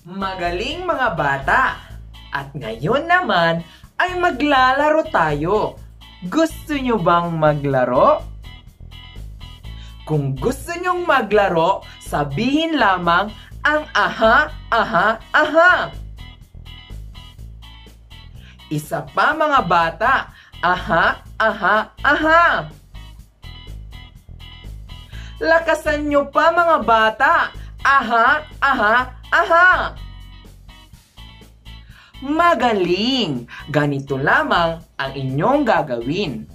Magaling mga bata! At ngayon naman ay maglalaro tayo. Gusto nyo bang maglaro? Kung gusto nyong maglaro, sabihin lamang ang aha, aha, aha. Isa pa mga bata, aha, aha, aha. Lakasan nyo pa mga bata, aha, aha, aha. Magaling! Ganito lamang ang inyong gagawin.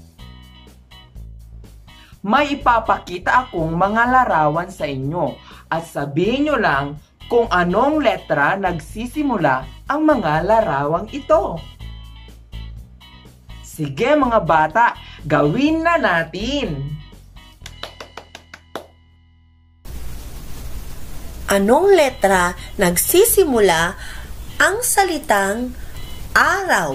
May ipapakita akong mga larawan sa inyo at sabihin nyo lang kung anong letra nagsisimula ang mga larawang ito. Sige mga bata, gawin na natin! Anong letra nagsisimula ang salitang araw?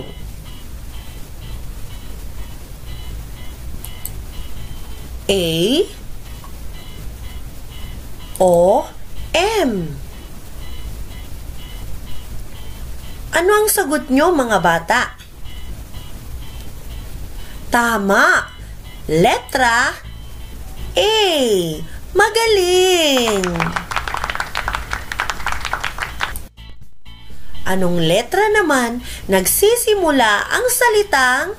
A, O, M. Ano ang sagot nyo mga bata? Tama! Letra A. Magaling! Anong letra naman nagsisimula ang salitang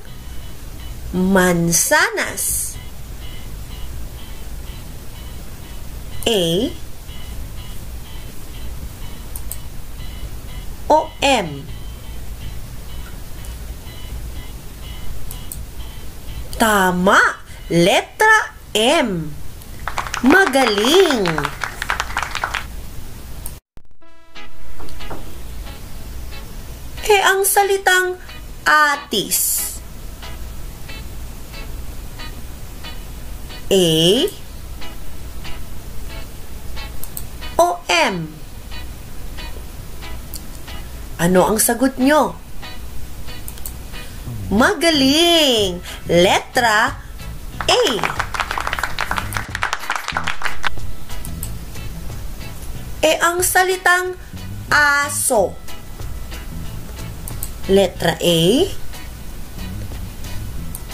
mansanas? A, O, M. Tama! Letra M. Magaling! Ang salitang atis. A, O, M. Ano ang sagot nyo? Magaling! Letra A. Ang salitang aso. Letra A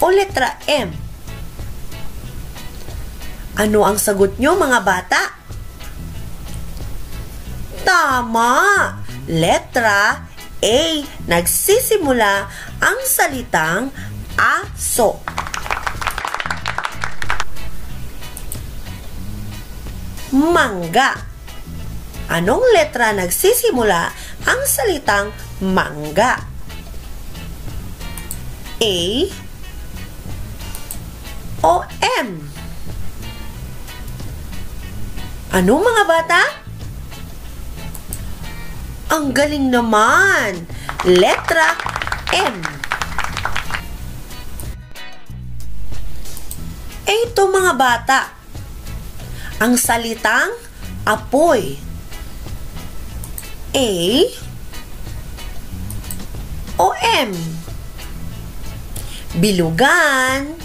o letra M? Ano ang sagot nyo mga bata? Tama! Letra A. Nagsisimula ang salitang aso. Mangga. Anong letra nagsisimula ang salitang mangga? A, O, M. Ano mga bata? Ang galing naman! Letra M. Ito mga bata, ang salitang apoy. A, O, M. Bilugan.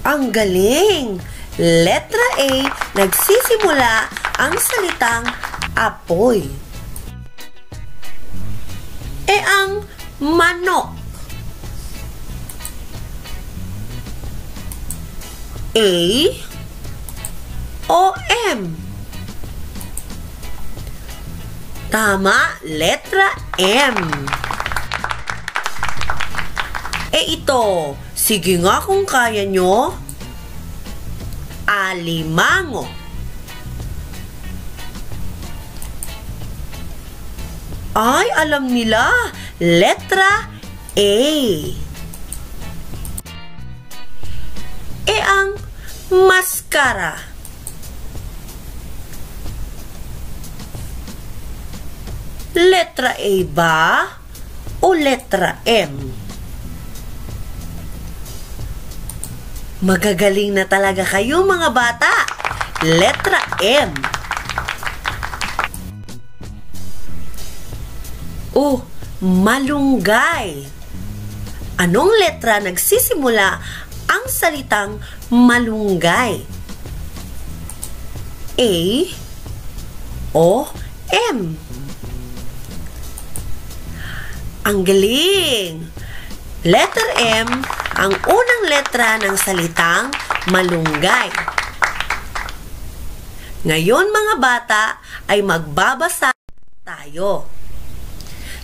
Ang galing! Letra A, nagsisimula ang salitang apoy. Ang manok. A, O, M. Tama, letra M. Ito, sige nga kung kaya nyo. Alimango. Ay, alam nila. Letra A. Ang maskara. Letra A ba o letra M? Magagaling na talaga kayo mga bata. Letra M. Malunggay. Anong letra nagsisimula ang salitang malunggay? A, O, M. Ang galing! Letter M ang unang letra ng salitang malunggay. Ngayon mga bata ay magbabasa tayo.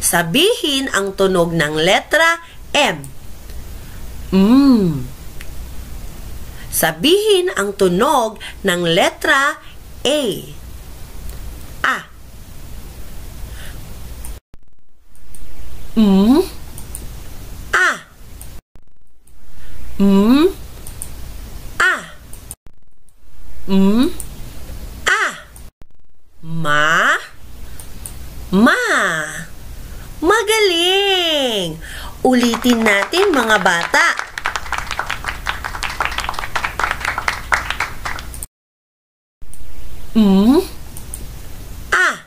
Sabihin ang tunog ng letra M. Sabihin ang tunog ng letra A. A. A. A. A. Ma. Ma. Magaling! Ulitin natin mga bata. A. A.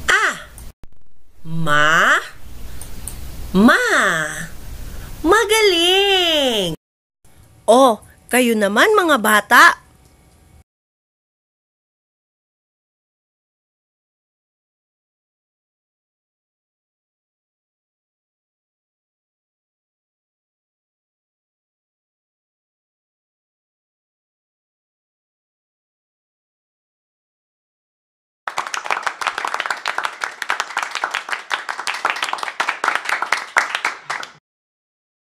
A. Ma. Ma. Magaling! Oh, kayo naman mga bata.